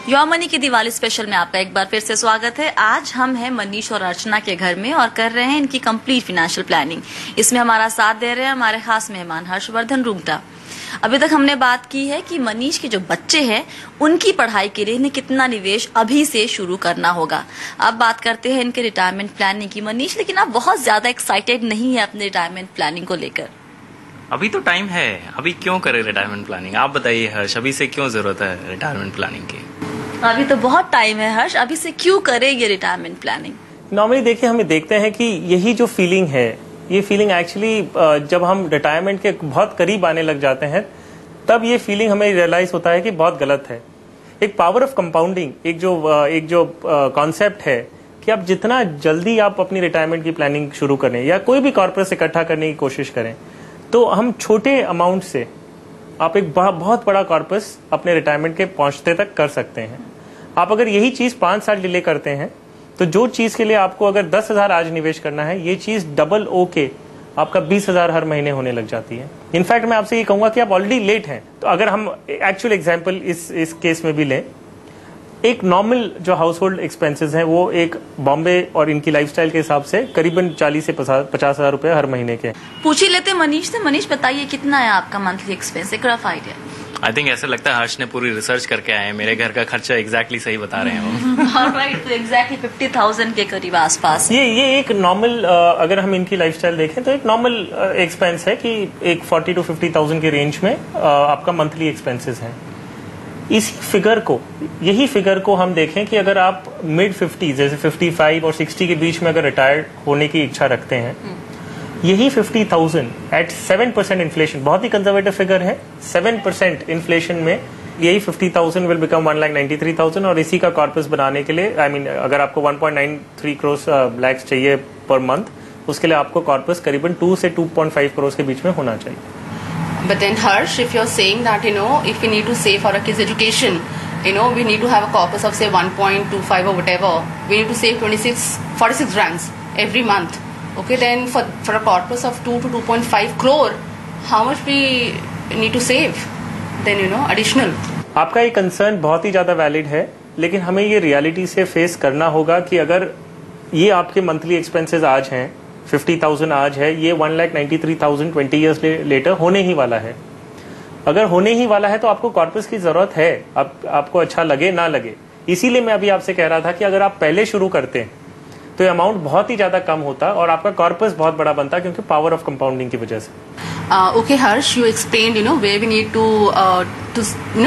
Your money की Diwali special में आपका एक बार फिर से स्वागत है। आज हम हैं मनीष और अर्चना के घर में और कर रहे हैं इनकी कंप्लीट फाइनेंशियल प्लानिंग। इसमें हमारा साथ दे रहे हैं हमारे खास मेहमान हर्षवर्धन रूंगटा। अभी तक हमने बात की है कि मनीष के जो बच्चे हैं उनकी पढ़ाई के लिए इन्हें कितना निवेश अभी से शुरू करना होगा। अब बात करते हैं इनके रिटायरमेंट प्लानिंग की। मनीष, लेकिन आप बहुत ज्यादा एक्साइटेड नहीं है अपने रिटायरमेंट प्लानिंग को लेकर। अभी तो टाइम है, अभी क्यों करें रिटायरमेंट प्लानिंग? आप बताइए हर्ष, अभी से क्यों जरूरत है रिटायरमेंट प्लानिंग की? अभी तो बहुत टाइम है हर्ष, अभी से क्यों करें ये रिटायरमेंट प्लानिंग? नॉर्मली देखिए, हमें देखते हैं कि यही जो फीलिंग है, ये फीलिंग एक्चुअली जब हम रिटायरमेंट के बहुत करीब आने लग जाते हैं तब ये फीलिंग हमें रियलाइज होता है कि बहुत गलत है। एक पावर ऑफ कंपाउंडिंग, एक जो कॉन्सेप्ट है कि आप जितना जल्दी आप अपनी रिटायरमेंट की प्लानिंग शुरू करें या कोई भी कॉर्पस इकट्ठा करने की कोशिश करें, तो हम छोटे अमाउंट से आप एक बहुत बड़ा कॉर्पस अपने रिटायरमेंट के पहुंचते तक कर सकते हैं। आप अगर यही चीज 5 साल डिले करते हैं तो जो चीज के लिए आपको अगर 10,000 आज निवेश करना है, ये चीज डबल ओ के आपका 20,000 हर महीने होने लग जाती है। इनफैक्ट मैं आपसे ये कहूंगा कि आप ऑलरेडी लेट हैं। तो अगर हम एक्चुअल एग्जांपल इस केस में भी लें, एक नॉर्मल जो हाउस होल्ड एक्सपेंसेस हैं वो एक बॉम्बे और इनकी लाइफस्टाइल के हिसाब से करीबन 40 से 50,000 रुपए हर महीने के। पूछ ही लेते मनीष से। मनीष, बताइए कितना है आपका मंथली एक्सपेंस, एक रफ आइडिया। आई थिंक ऐसा लगता है हर्ष ने पूरी रिसर्च करके आए हैं। मेरे घर का खर्चा एग्जैक्टली सही बता रहे हैं वो। ऑलराइट, तो एग्जैक्टली 50,000 के करीब आसपास। ये एक नॉर्मल, अगर हम इनकी लाइफस्टाइल देखें तो एक नॉर्मल एक्सपेंस है कि एक 40 to 50,000 के रेंज में आपका मंथली एक्सपेंसेस हैं। यही फिगर को हम देखें कि अगर आप मिड 50 जैसे 55 और 60 के बीच में अगर रिटायर्ड होने की इच्छा रखते हैं, यही 50,000 एट 7% इन्फ्लेशन, बहुत ही कंजर्वेटिव फिगर है। 7% इन्फ्लेशन में यही 50,000 विल बिकम 1,93,000 और इसी का कॉर्पस बनाने के लिए अगर आपको 1.93 करोड़ लैक्स चाहिए पर मंथ, उसके लिए आपको कॉर्पस करीबन 2 से 2.5 करोड़ के बीच में होना चाहिए। But then Harsh, if you're saying that, if we need to save for a kid's education, we need to have a corpus of say 1.25 or whatever, we need to save 46 rands every month. Okay, then for a corpus of 2 to 2.5 crore, how much we need to save? Then additional. आपका ये concern बहुत ही ज्यादा valid है, लेकिन हमें ये reality से face करना होगा कि अगर ये आपके मंथली एक्सपेंसेस आज हैं, 50,000 आज है, ये 1,93,000 20 ईयर्स लेटर होने ही वाला है। अगर होने ही वाला है तो आपको कॉर्पस की जरूरत है, आपको अच्छा लगे ना लगे। इसीलिए मैं अभी आपसे कह रहा था कि अगर आप पहले शुरू करते हैं तो ये अमाउंट बहुत ही ज्यादा कम होता और आपका कॉर्पस बहुत बड़ा बनता, क्योंकि पावर ऑफ कंपाउंडिंग की वजह से। Okay, Harsh, you explained, where we need to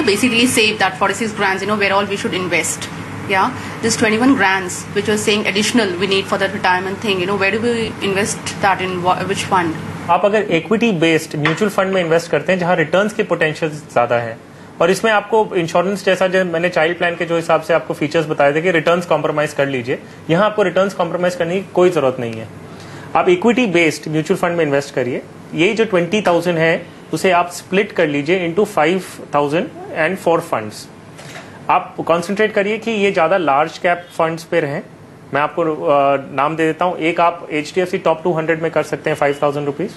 basically save that 46 grand, where all we should invest. Yeah, this 21 grands, which you're saying additional we need for that retirement thing, where do we invest that in which fund? आप अगर equity based mutual fund में invest करते हैं जहां returns के potential ज्यादा है, और इसमें आपको इंश्योरेंस जैसा जो मैंने चाइल्ड प्लान के जो हिसाब से आपको फीचर्स बताए थे कि रिटर्न्स कॉम्प्रोमाइज कर लीजिए, यहाँ आपको रिटर्न्स कॉम्प्रोमाइज करने की कोई जरूरत नहीं है। आप इक्विटी बेस्ड म्यूचुअल फंड में इन्वेस्ट करिए। ये जो 20,000 है उसे आप स्प्लिट कर लीजिए इंटू 5,000 एंड 4 फंड्स। आप कॉन्सेंट्रेट करिए कि ये ज्यादा लार्ज कैप फंड्स पे रहें। मैं आपको नाम दे देता हूं। एक आप HDFC टॉप 200 में कर सकते हैं 5,000 रुपीज।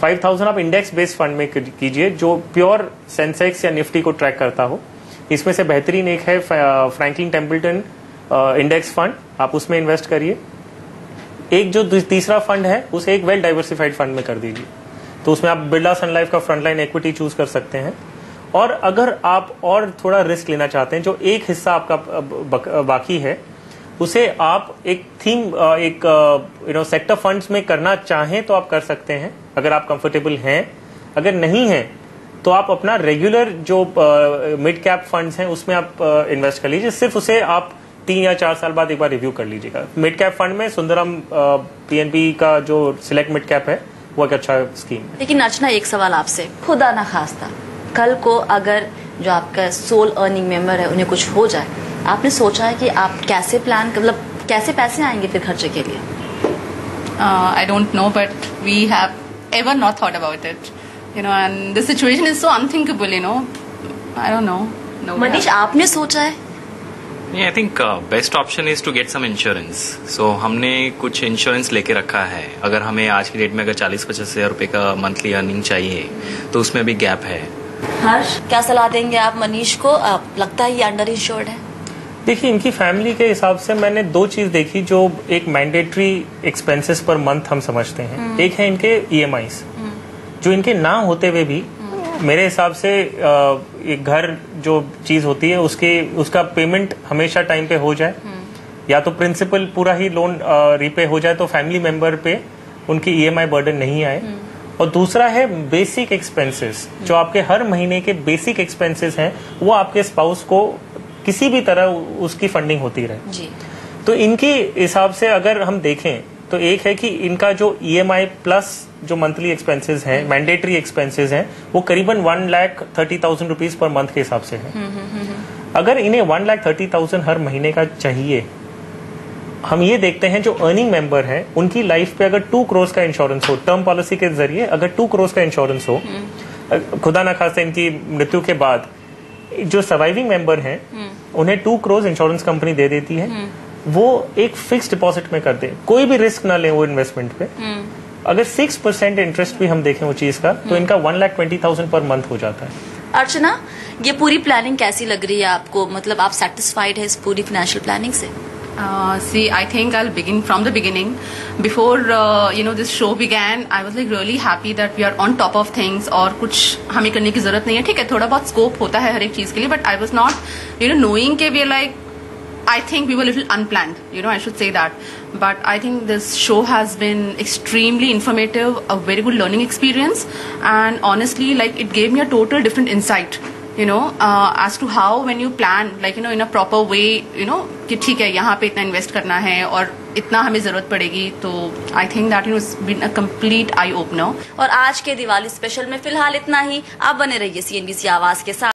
5,000 आप इंडेक्स बेस्ड फंड में कीजिए जो प्योर सेंसेक्स या निफ्टी को ट्रैक करता हो। इसमें से बेहतरीन एक है फ्रैंकलिन टेम्पल्टन इंडेक्स फंड, आप उसमें इन्वेस्ट करिए। एक जो तीसरा फंड है उसे एक वेल डाइवर्सिफाइड फंड में कर दीजिए, तो उसमें आप बिरला सन लाइफ का फ्रंटलाइन इक्विटी चूज कर सकते हैं। और अगर आप और थोड़ा रिस्क लेना चाहते हैं, जो एक हिस्सा आपका बाकी है उसे आप एक थीम सेक्टर फंड्स में करना चाहें तो आप कर सकते हैं, अगर आप कंफर्टेबल हैं। अगर नहीं है तो आप अपना रेगुलर जो मिड कैप फंड्स हैं उसमें आप इन्वेस्ट कर लीजिए। सिर्फ उसे आप 3 या 4 साल बाद एक बार रिव्यू कर लीजिएगा। मिड कैप फंड में सुंदरम PNB का जो सिलेक्ट मिड कैप है वो एक अच्छा स्कीम है। लेकिन अर्चना, एक सवाल आपसे, खुदा ना खास्ता कल को अगर जो आपका सोल अर्निंग मेंबर है उन्हें कुछ हो जाए, आपने सोचा है कि आप कैसे प्लान, मतलब कैसे पैसे आएंगे फिर खर्चे के लिए? I don't know, but we have ever not thought about it, and the situation is so unthinkable, I don't know. No, Manish, आपने सोचा है? I think best option is to get some insurance. So हमने कुछ insurance लेके रखा है। अगर हमें आज की डेट में अगर 40-50 हजार रुपए का मंथली अर्निंग चाहिए तो उसमें भी गैप है। हर्ष, क्या सलाह देंगे आप मनीष को? लगता है ये अंडर इंश्योर्ड है। देखिए, इनकी फैमिली के हिसाब से मैंने दो चीज देखी जो एक मैंडेटरी एक्सपेंसेस पर मंथ हम समझते हैं। एक है इनके EMIs, जो इनके ना होते हुए भी मेरे हिसाब से एक घर जो चीज होती है उसका पेमेंट हमेशा टाइम पे हो जाए, या तो प्रिंसिपल पूरा ही लोन रीपे हो जाए तो फैमिली मेंबर पे उनकी EMI बर्डन नहीं आए। और दूसरा है बेसिक एक्सपेंसेस, जो आपके हर महीने के बेसिक एक्सपेंसेस हैं वो आपके स्पाउस को किसी भी तरह उसकी फंडिंग होती रहे जी। तो इनके हिसाब से अगर हम देखें तो एक है कि इनका जो EMI प्लस जो मंथली एक्सपेंसेस हैं, मैंडेटरी एक्सपेंसेस हैं, वो करीबन 1,30,000 रुपीज पर मंथ के हिसाब से है। अगर इन्हें 1,30,000 हर महीने का चाहिए, हम ये देखते हैं जो अर्निंग मेंबर है उनकी लाइफ पे अगर 2 करोड़ का इंश्योरेंस हो, टर्म पॉलिसी के जरिए अगर 2 करोड़ का इंश्योरेंस हो, खुदा ना खास्ता इनकी मृत्यु के बाद जो सर्वाइविंग मेंबर हैं उन्हें 2 करोड़ इंश्योरेंस कंपनी दे देती है, वो एक फिक्स डिपॉजिट में कर दे, कोई भी रिस्क ना ले वो इन्वेस्टमेंट पे। अगर 6% इंटरेस्ट भी हम देखें वो चीज का, तो इनका 1,20,000 पर मंथ हो जाता है। अर्चना, ये पूरी प्लानिंग कैसी लग रही है आपको? मतलब आप सेटिस्फाइड है इस पूरी फाइनेंशियल प्लानिंग से? See, I think I'll begin from the beginning. Before this show began, I was like really happy that we are on top of things और कुछ हमें करने की जरूरत नहीं है। ठीक है, थोड़ा बहुत स्कोप होता है हर एक चीज के लिए, but I was not knowing के we are like, I think we were a little unplanned, I should say that. But I think this show has been extremely informative, a very good learning experience, and honestly, like it gave me a total different insight. As to how when you plan, like in a proper way, कि ठीक है यहाँ पे इतना invest करना है और इतना हमें जरूरत पड़ेगी, तो I think that is been a complete eye opener. और आज के दिवाली स्पेशल में फिलहाल इतना ही। आप बने रहिए CNBC आवाज के साथ।